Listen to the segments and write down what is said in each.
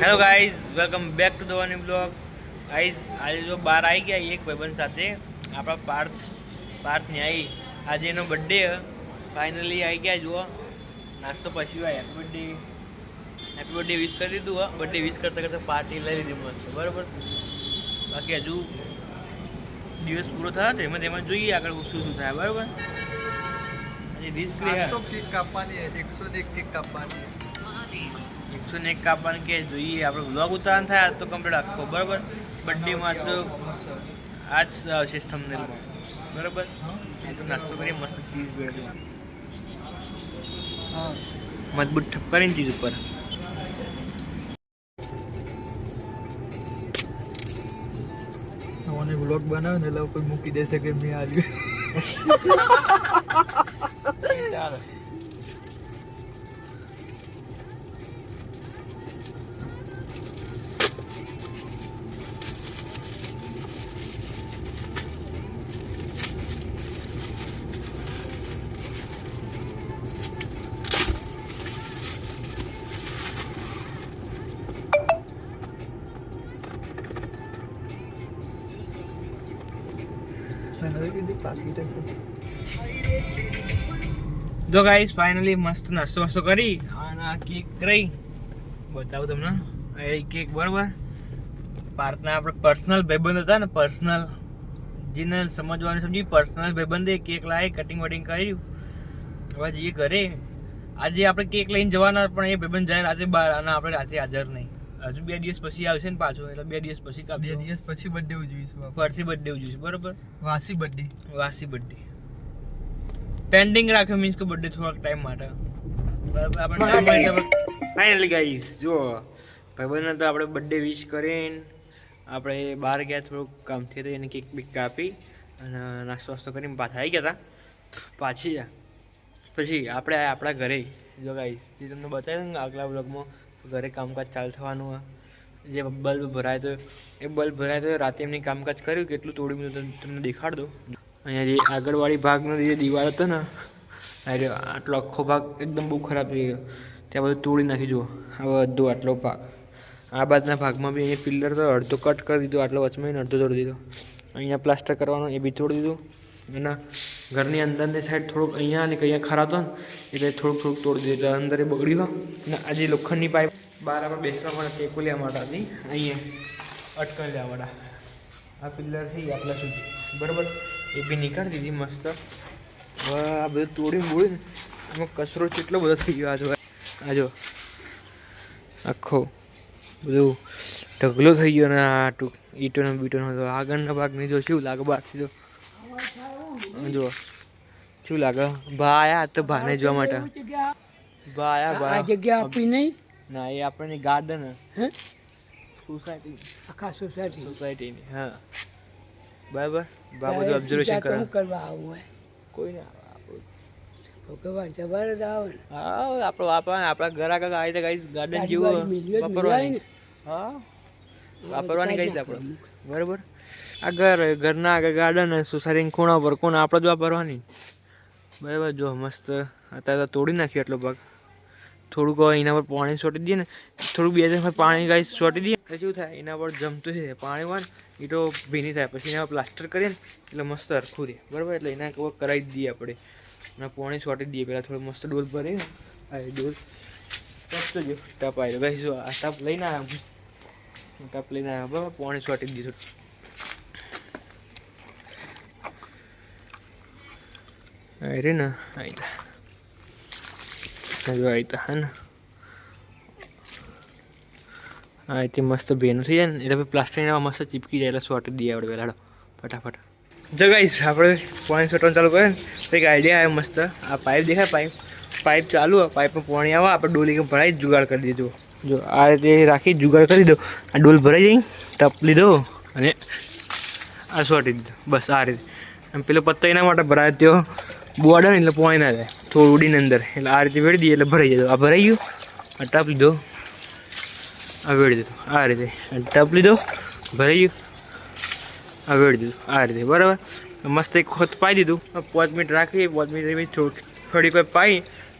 Hello guys, welcome back to the one blog. Guys आज जो बार आई गया एक भाईबंध સાથે આપણા પાર્થ ને આવી આજે એનો બર્થડે ફાઇનલી આવી ગયા જુઓ નાસ્તો પછી હેપી બર્થડે વિશ કરી દીધું બર્થડે વિશ કરતા કરતા પાર્ટી લઈ લીધી મસ્ત બરાબર। બાકી હજુ દિવસ પૂરો થયો તો એમાં જોઈએ આગળ શું શું થાય બરાબર। આજે વિશ કરી તો કેક કાપવાની 101 કેક કાપવાની 101 કાપવાનું કે જોઈએ આપણે વ્લોગ ઉતારવાનું થાય આજ તો કમ્પ્લીટ આખો બરાબર। બર્થડે માં તો આજ આવશે થંબનેલમાં બરાબર। તો નાસ્તો કરીએ મસ્ત ચીઝ બ્રેડ મજબૂત ઠપ કરીને ચીઝ ઉપર મને વ્લોગ બનાવ ને એટલે કોઈ મૂકી દેશે કે મેં આવ્યું ચાલો તો ગાઈસ ફાઇનલી મસ્ત નાસ્તો કરી અને આ કેક કરી બતાવું તમને એ કેક બરાબર। પાર્થના આપણે પર્સનલ ભાઈબંધ હતા ને પર્સનલ જેને સમજવાનું સમજી પર્સનલ ભાઈબંધે કેક લાવી કટિંગ વટિંગ કર્યું। હવે જઈએ ઘરે આજે આપણે કેક લઈને જવાના પણ એ ભાઈબંધ જાય રાતે 12 અને આપણે રાતે હાજર નહીં હજુ 2 દિવસ પછી આવશે ને પાછો એટલે 2 દિવસ પછી 2 દિવસ પછી બર્થડે ઉજવીશું ફરથી બર્થડે ઉજવીશું બરાબર। વાસી બર્થડે પેન્ડિંગ રાખ્યો મીન્સ કે બર્થડે થોડાક ટાઈમ માટે બરાબર। આપણે ફાઇનલી ગાઈસ જો ભાઈબંધને તો આપણે બર્થડે વિશ કરીને આપણે બહાર ગયા થોડુંક કામથી તો એને કેક બીક કાપી અને નાસ્તો કરીને પાછા આવી ગયા હતા પછી આપણે આપણા ઘરે જો ગાઈસ જે તમને બતાવ્યું ને આગલા બ્લોગમાં ઘરે કામકાજ ચાલુ થવાનું જે બલ્બ ભરાય તો એ બલ્બ ભરાય તો રાતે એમની કામકાજ કર્યું કેટલું તોડી તમને દેખાડ દો। અહીંયા જે આગળવાળી ભાગનો જે દિવાલ હતો ને આટલો આખો ભાગ એકદમ બહુ ખરાબ થઈ ગયો ત્યાં બધું તોડી નાખી જુઓ હવે અડધો આટલો ભાગ આ બાજુના ભાગમાં બી અહીંયા પિલ્લર તો અડધો કટ કરી દીધો આટલો વચમાં અડધો તોડી દીધો અહીંયા પ્લાસ્ટર કરવાનું એ બી તોડી દીધું અને ઘરની અંદરની સાઈડ થોડુંક અહીંયા અને અહીંયા ખરાબ હતો ને એટલે થોડુંક તોડી દીધું એટલે અંદર એ બગડ્યું અને આ જે લોખંડની પાઇપ બહાર આપણે બેસવા માટે ટેકો લેવા માટે હતી અહીંયા અટકણ લેવા માટે આ પિલ્લરથી આટલા સુધી બરાબર એ બી નીકાળી દીધી મસ્ત। હવે આ બધું તોડીને બોળીને એમાં કચરો કેટલો બધો થઈ ગયો આજો આખો બધું ઢગલો થઈ ગયો ને આ ઈટોનો બીટોનો તો આગળના ભાગ નહીં જો શું લાગે બહારથી તો જો શું લાગે ભા આયા તો ભાને જોવા માટે ભા આયા જગ્યા આપી નહીં ના એ આપણને ગાર્ડન સોસાયટી આખા સોસાયટીની હા બરાબર બાબુ ઓબ્ઝર્વેશન કરવા આવું કોઈ ના ભગવાન જબરદસ્ત આવે હા આપણા ઘર આગળ આવી ગાઈસ ગાર્ડન જેવું વાપરવાની હા વાપરવાની ગાઈસ આપણે બરાબર। આ ઘરના આગળ ગાર્ડન સોસાયટીના ખૂણા પર કોણ આપણે જ વાપરવાની બરાબર। જો મસ્ત અત્યારે તોડી નાખ્યું એટલો ભાગ થોડુંક એના પર પાણી છોટી દઈએ ને થોડુંક 2 દિવસ પાણી ગાઈસ છોટી દઈએ તો શું થાય એના પર જમતું છે પાણી હોય ને એ તો ભીની થાય પછી એના પર પ્લાસ્ટર કરીએ ને એટલે મસ્ત હરખું રહે બરાબર। એટલે એના કરાવી દઈએ આપણે અને પાણી છોટી દઈએ પહેલાં થોડું મસ્ત ડોલ ભરી આ ડોલ મસ્ત જો ટપ આવી ગાઈસ જો આ ટપ લઈને આવ્યા બરાબર પાણી છોટી દીધું અરે ના આઈતા હે ને હા એ મસ્ત ભેનું થઈ જાય ને એટલે પ્લાસ્ટર મસ્ત ચીપકી જાય એટલે સોટી દઈએ આપણે પહેલાં ફટાફટ। જો ગાઈસ આપણે પાણી છોટવાનું ચાલુ કરે ને તો એક આઈડિયા આવે મસ્ત આ પાઇપ દેખાય પાઇપ ચાલુ પાઇપમાં પાણી આવે આપણે ડોલી ભરાઈ જુગાડ કરી દીધું જો આ રીતે રાખી જુગાડ કરી દીધો આ ડોલ ભરાઈ જઈ ટપ લીધો અને આ સોટી દીધો બસ આ રીતે અને પેલો પત્તો એના માટે ભરાય ત્યો બોર્ડ ને એટલે પાણી ના જાય થોડું ઉડીને અંદર એટલે આ રીતે વેડી દઈએ એટલે ભરાઈ જાય આ ભરાઈ ગયું આ ટપ લીધો આ વેડી દીધું આ રીતે ટપ લીધો ભરાઈ ગયું આ વેડી દીધું આ રીતે બરાબર। મસ્ત એક વખત પાઈ દીધું 5 મિનિટ રાખી 5 મિનિટ થોડી કોઈ પાઈ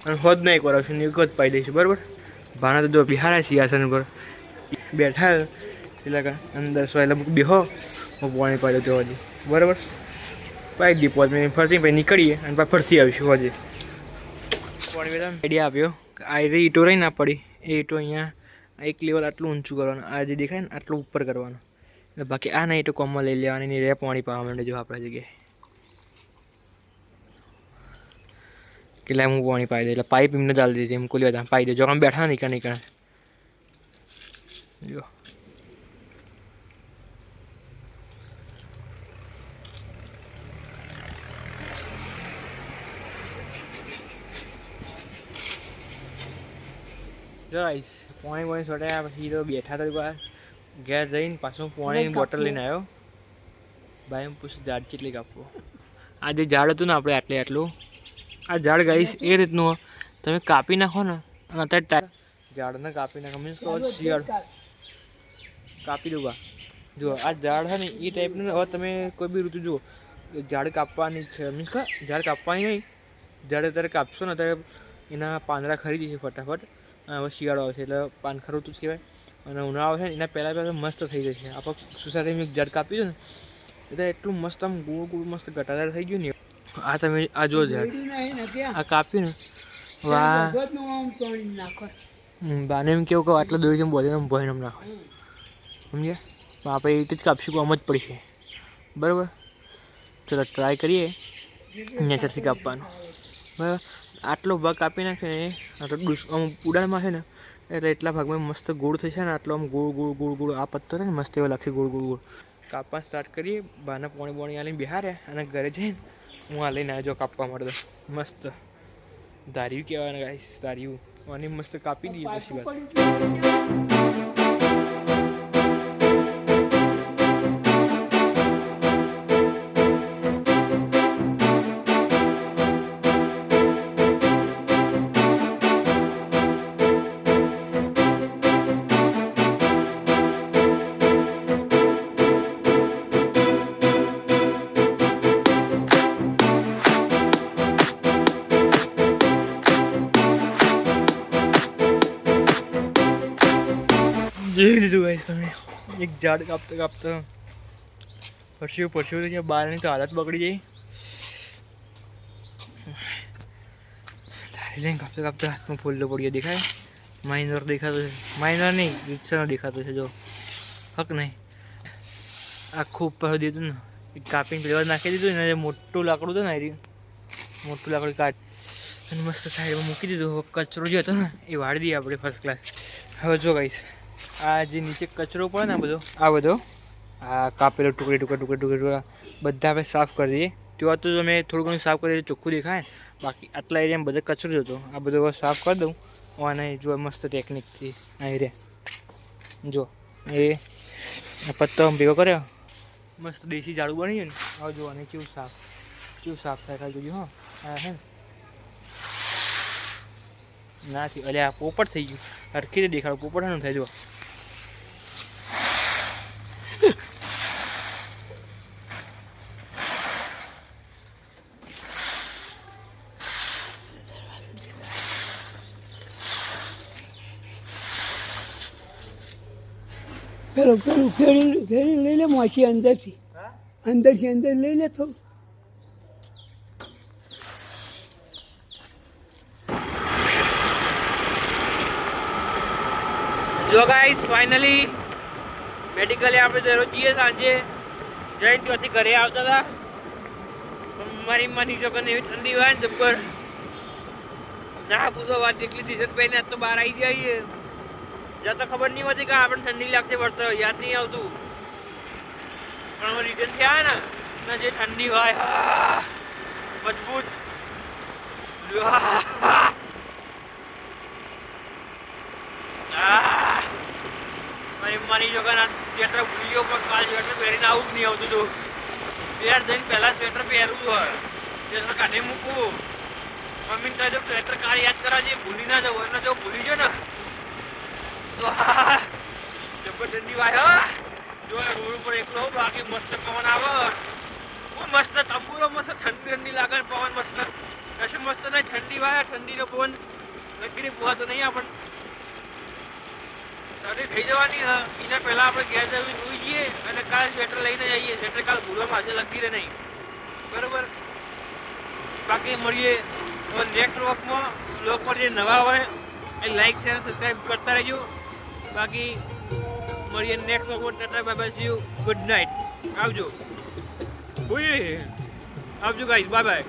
અને હોદ નહીં કરાવશું એક જ પાઈ દઈશું બરાબર। ભાણા તો જો બિહાર સિંહાસન પર બેઠા એટલે અંદર એટલે બેહો હું પાણી પાડ્યો તો હજી બરાબર પાઈ દી 5 મિનિટ ફરતી પછી નીકળીએ અને પાછી ફરતી આવીશું હજી પાણી બેઠા આઈડિયા આપ્યો આ ઈટો રહી ના પડી એ ઈટો અહીંયા એક લેવલ આટલું ઊંચું કરવાનું આ જે દેખાય ને આટલું ઉપર કરવાનું એટલે બાકી આ ના ઈટો કોમમાં લઈ લેવાની રે પાણી પાવા માંડે જો આપણા જગ્યાએ કેટલા હું પાણી પાઈ દે એટલે પાઇપ એમને ચાલી દીધી એમ ખુલ્લી હતા પાઈ દેજો આમ બેઠા નીકળે જો ગાઈસ પાણી છોટ્યા પછી તો બેઠા તો ઘેર જઈને પાછું પાણીની બોટલ લઈને આવ્યો ભાઈ હું પૂછું ઝાડ કેટલી કાપવું આ જે ઝાડ હતું ને આપણે આટલું આ ઝાડ ગાઈસ એ રીતનું તમે કાપી નાખો ને અને અત્યારે ઝાડને કાપી નાખો મીન્સ કહો શિયાળ કાપી દઉં જો આ ઝાડ છે ને એ ટાઈપનું હવે તમે કોઈ બી ઋતુ જુઓ ઝાડ કાપવાની છે મીન્સ કે ઝાડ કાપવાની નહીં ઝાડ અત્યારે કાપશો ને ત્યારે એના પાંદડા ખરી જશે ફટાફટ હવે શિયાળો આવશે એટલે પાનખર ઋતુ કહેવાય અને ઉનાળો આવશે ને એના પહેલાં મસ્ત થઈ જશે આપણે સોસાયટીમાં ઝાડ કાપી દો ને એટલે એટલું મસ્ત આમ ગોળ ગોળ મસ્ત ગટાદાર થઈ ગયું ને આ તમે આ જો ઝાડ આ કાપ્યું ને બાને એમ કેવું કે આટલો દોરી બોલીને ભોયને નાખો સમજ્યા આપણે એ રીતે જ કાપશું આમ જ પડશે બરાબર ચલો ટ્રાય કરીએ નેચરથી કાપવાનું બરાબર આટલો ભાગ કાપી નાખે ને આટલો આમ ઉડાનમાં છે ને એટલે એટલા ભાગમાં મસ્ત ગોળ થશે ને આટલો આમ ગોળ ગોળ ગોળ ગોળ આ પત્તો ને મસ્ત એવો લાગશે ગોળ ગોળ ગોળ કાપવા સ્ટાર્ટ કરીએ બાના પોણી આલીને બિહારે અને ઘરે જઈને હું આ લઈને આવ્યો કાપવા માટે મસ્ત ધાર્યું કહેવાય ને ગાઈસ ધાર્યું અને મસ્ત કાપી દઈએ પછી વાત જોઈ લીધું ગાઈસ તમે એક ઝાડ કાપતા કાપતા પરસ્યું તો ત્યાં બહારની તો હાલત બગડી જાય ધારી લઈને કાપતા કાપતા હાથમાં ફૂલલો પડ્યો દેખાય માઇનર દેખાતો છે માઇનર નહીં રીતસરનો દેખાતો છે જો હક નહીં આખું ઉપર દીધું ને કાપીને પેલી નાખી દીધું ને જે મોટું લાકડું હતું ને મોટું લાકડું કાઢ અને મસ્ત સાઈડમાં મૂકી દીધું કચરો જે હતો ને એ વાળી દઈએ આપણે ફર્સ્ટ ક્લાસ હવે જો ગાઈસ આ જે નીચે કચરો પડે ને આ બધો આ કાપેલો ટુકડા બધા આપણે સાફ કરી દઈએ ત્યાં તો તમે થોડું ઘણું સાફ કરી દઈએ ચોખ્ખું દેખાય બાકી આટલા એરિયામાં બધો કચરો જ હતો આ બધો સાફ કરી દઉં અને જો મસ્ત ટેકનિકથી આ એરિયા જો એ પત્તો ભેગો કર્યો મસ્ત દેશી ઝાડુ બની ગયું ને હવે જો અને કેવું સાફ થાય ખાલી જોયું હા આ હે નાથી અલે આ પોપટ થઈ ગયું હરખી રીતે દેખાડો પોપટ શું થાય જો પેલું ફેરી લઈ લે માછી અંદરથી અંદર લઈ લે થોડું જો ગાઈસ ફાઇનલી મેડિકલે આપણે દરરોજ જઈએ સાંજે જઈને ત્યાંથી ઘરે આવતા હતા મારી માની શકો ને એવી ઠંડી હોય ને જબ્બર ના પૂછો વાત એકલી ટી શર્ટ પહેરીને આજ તો બહાર આવી જઈએ જ્યાં તો ખબર નહીં હોતી કે આપણને ઠંડી લાગશે પડતો યાદ નહીં આવતું પણ રિટર્ન થયા ને જે ઠંડી હોય મજબૂત મારી જોગા સ્વેટર ભૂલી ગયો પણ કાલ સ્વેટર પહેરીને આવું જ નહીં આવતું હતું પહેર જઈને પહેલાં સ્વેટર પહેરવું હોય સ્વેટર કાઢી મૂકવું મમ્મીને કહે જો સ્વેટર કાલ યાદ કરાવજે ભૂલી ના જવું એટલે જો ભૂલી ગયો ને તો જબર ઠંડી વાય જો રોડ ઉપર એકલો બાકી મસ્ત પવન આવે મસ્ત તંબુરો મસ્ત ઠંડી લાગે પવન મસ્ત કશું મસ્ત નહીં ઠંડી વાય ઠંડીનો પવન લગીને પોવાતો નહીં આપણને શરદી થઈ જવાની હ એના પહેલા આપણે ઘેર જવી જોઈ જઈએ અને કાલ સ્વેટર લઈને જઈએ. સ્વેટર કાલ ભૂલવામાં આજે લગી રહે નહીં, બરોબર. બાકી મળીએ નેક્સ્ટ વ્લોગમાં. વ્લોગ પર જે નવા હોય એ લાઈક શેર સબસ્ક્રાઈબ કરતા રહેજો. બાકી મળીએ નેક્સ્ટ વ્લોગમાં. Tata bye bye, C you, good night. આવજો. આવજો ગાઈઝ, બાય બાય.